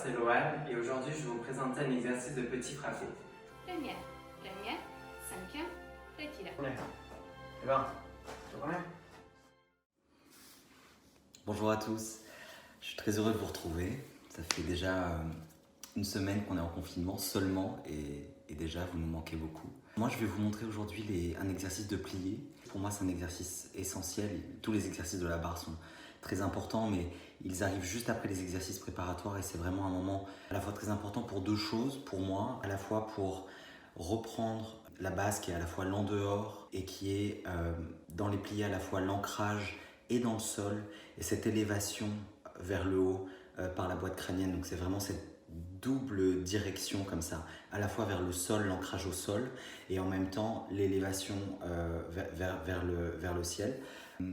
c'est Lohan et aujourd'hui je vais vous présenter un exercice de petit frappé. Première, cinquième, retira. Bonjour à tous, je suis très heureux de vous retrouver. Ça fait déjà une semaine qu'on est en confinement seulement et déjà vous nous manquez beaucoup. Moi je vais vous montrer aujourd'hui un exercice de plié. Pour moi c'est un exercice essentiel. Tous les exercices de la barre sont très importants mais ils arrivent juste après les exercices préparatoires et c'est vraiment un moment à la fois très important pour deux choses pour moi. À la fois pour reprendre la base qui est à la fois l'en-dehors et qui est dans les pliés à la fois l'ancrage et dans le sol et cette élévation vers le haut par la boîte crânienne. Donc c'est vraiment cette double direction comme ça, à la fois vers le sol, l'ancrage au sol et en même temps l'élévation vers le ciel.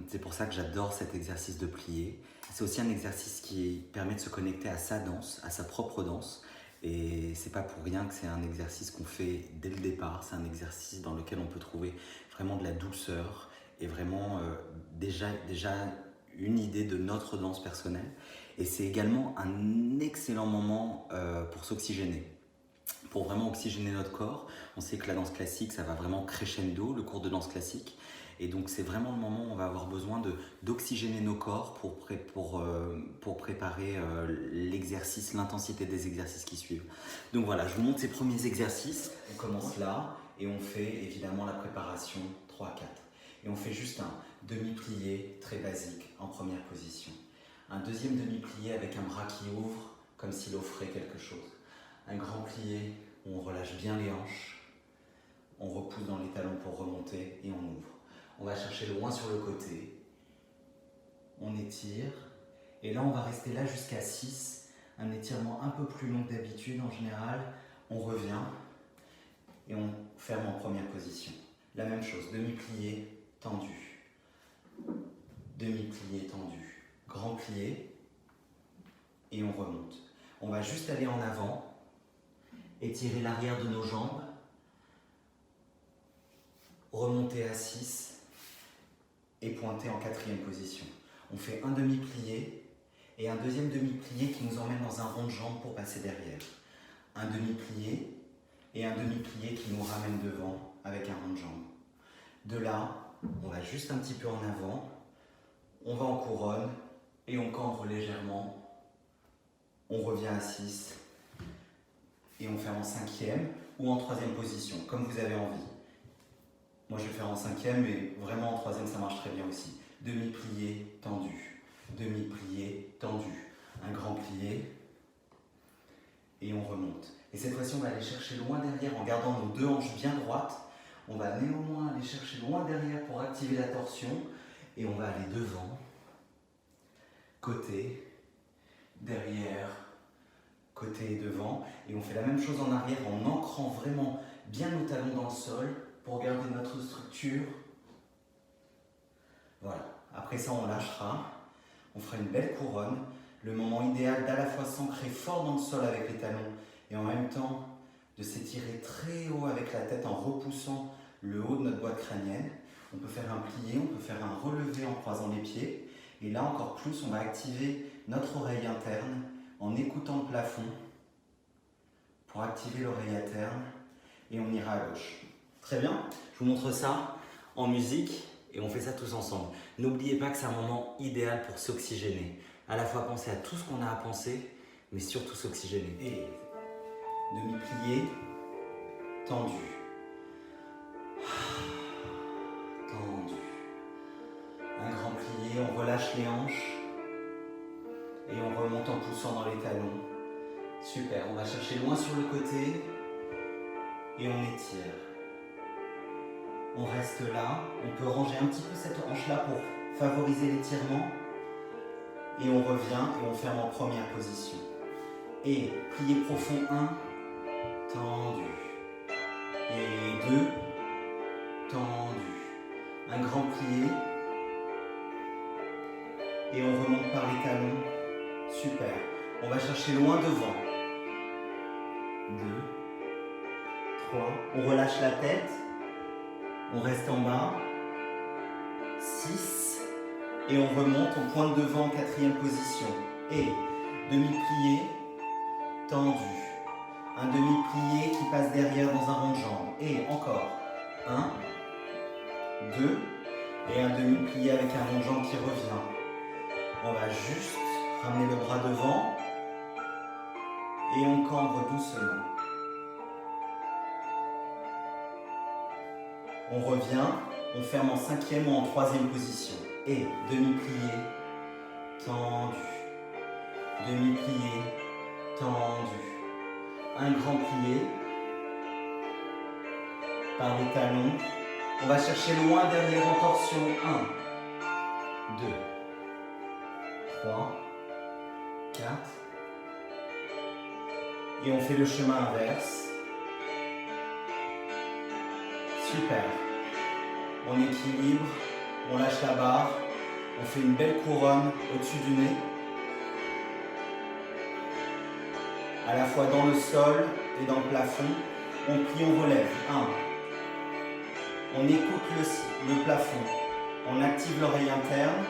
C'est pour ça que j'adore cet exercice de plié. C'est aussi un exercice qui permet de se connecter à sa danse, à sa propre danse. Et c'est pas pour rien que c'est un exercice qu'on fait dès le départ. C'est un exercice dans lequel on peut trouver vraiment de la douceur et vraiment déjà une idée de notre danse personnelle. Et c'est également un excellent moment pour s'oxygéner, pour vraiment oxygéner notre corps. On sait que la danse classique, ça va vraiment crescendo, le cours de danse classique. Et donc c'est vraiment le moment où on va avoir besoin d'oxygéner nos corps pour préparer l'exercice, l'intensité des exercices qui suivent. Donc voilà, je vous montre ces premiers exercices. On commence là et on fait évidemment la préparation 3-4. Et on fait juste un demi-plié très basique en première position. Un deuxième demi-plié avec un bras qui ouvre comme s'il offrait quelque chose. Un grand plié où on relâche bien les hanches. On repousse dans les talons pour remonter et on ouvre. On va chercher loin sur le côté. On étire. Et là, on va rester là jusqu'à 6. Un étirement un peu plus long que d'habitude en général. On revient et on ferme en première position. La même chose, demi-plié, tendu. Demi-plié, tendu. Grand plié et on remonte. On va juste aller en avant, étirer l'arrière de nos jambes, remonter à 6 et pointer en quatrième position. On fait un demi-plié et un deuxième demi-plié qui nous emmène dans un rond de jambe pour passer derrière. Un demi-plié et un demi-plié qui nous ramène devant avec un rond de jambe. De là, on va juste un petit peu en avant, on va en couronne et on cambre légèrement. On revient à 6 et on fait en cinquième ou en troisième position, comme vous avez envie. Moi je vais faire en cinquième, mais vraiment en troisième ça marche très bien aussi. Demi-plié, tendu. Demi-plié, tendu. Un grand plié et on remonte. Et cette fois-ci on va aller chercher loin derrière en gardant nos deux hanches bien droites. On va néanmoins aller chercher loin derrière pour activer la torsion et on va aller devant, côté, derrière, côté et devant. Et on fait la même chose en arrière en ancrant vraiment bien nos talons dans le sol pour garder notre structure. Voilà. Après ça, on lâchera. On fera une belle couronne. Le moment idéal d'à la fois s'ancrer fort dans le sol avec les talons et en même temps de s'étirer très haut avec la tête en repoussant le haut de notre boîte crânienne. On peut faire un plié, on peut faire un relevé en croisant les pieds. Et là encore plus, on va activer notre oreille interne en écoutant le plafond pour activer l'oreille interne et on ira à gauche. Très bien, je vous montre ça en musique et on fait ça tous ensemble. N'oubliez pas que c'est un moment idéal pour s'oxygéner. À la fois penser à tout ce qu'on a à penser, mais surtout s'oxygéner. Et demi-plié, tendu. Tendu. Un grand plié, on relâche les hanches et on remonte en poussant dans les talons. Super, on va chercher loin sur le côté et on étire. On reste là, on peut ranger un petit peu cette hanche-là pour favoriser l'étirement. Et on revient et on ferme en première position. Et plié profond 1, tendu. Et 2, tendu. Un grand plié. Et on remonte par les talons. Super. On va chercher loin devant. 2, 3. On relâche la tête. On reste en bas. 6. Et on remonte, on pointe devant en quatrième position. Et demi-plié, tendu. Un demi-plié qui passe derrière dans un rond de jambe. Et encore. 1, 2, et un demi-plié avec un rond de jambe qui revient. On va juste ramener le bras devant et on cambre doucement. On revient, on ferme en 5e ou en 3e position. Et demi-plié, tendu. Demi-plié, tendu. Un grand plié par les talons. On va chercher loin derrière en torsion. 1, 2, 3, 4. Et on fait le chemin inverse. Super. On équilibre, on lâche la barre, on fait une belle couronne au-dessus du nez. À la fois dans le sol et dans le plafond. On plie, on relève. 1. On écoute le plafond. On active l'oreille interne.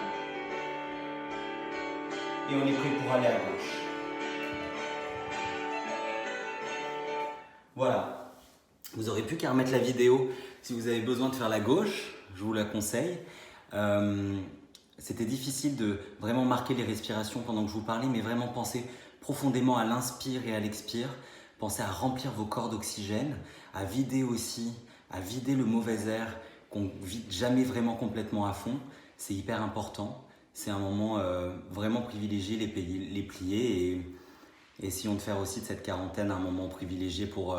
Et on est prêt pour aller à gauche. Voilà. Vous n'aurez plus qu'à remettre la vidéo si vous avez besoin de faire la gauche. Je vous la conseille. C'était difficile de vraiment marquer les respirations pendant que je vous parlais, mais vraiment pensez profondément à l'inspire et à l'expire. Pensez à remplir vos corps d'oxygène, à vider aussi, à vider le mauvais air qu'on ne vide jamais vraiment complètement à fond. C'est hyper important. C'est un moment vraiment privilégié, les pliés, et essayons de faire aussi de cette quarantaine un moment privilégié pour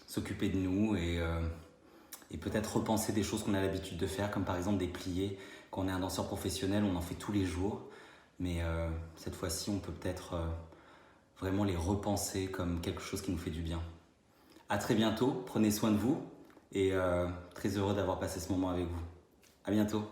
s'occuper de nous et peut-être repenser des choses qu'on a l'habitude de faire, comme par exemple des pliés. Quand on est un danseur professionnel, on en fait tous les jours, mais cette fois-ci, on peut peut-être vraiment les repenser comme quelque chose qui nous fait du bien. À très bientôt, prenez soin de vous et très heureux d'avoir passé ce moment avec vous. À bientôt.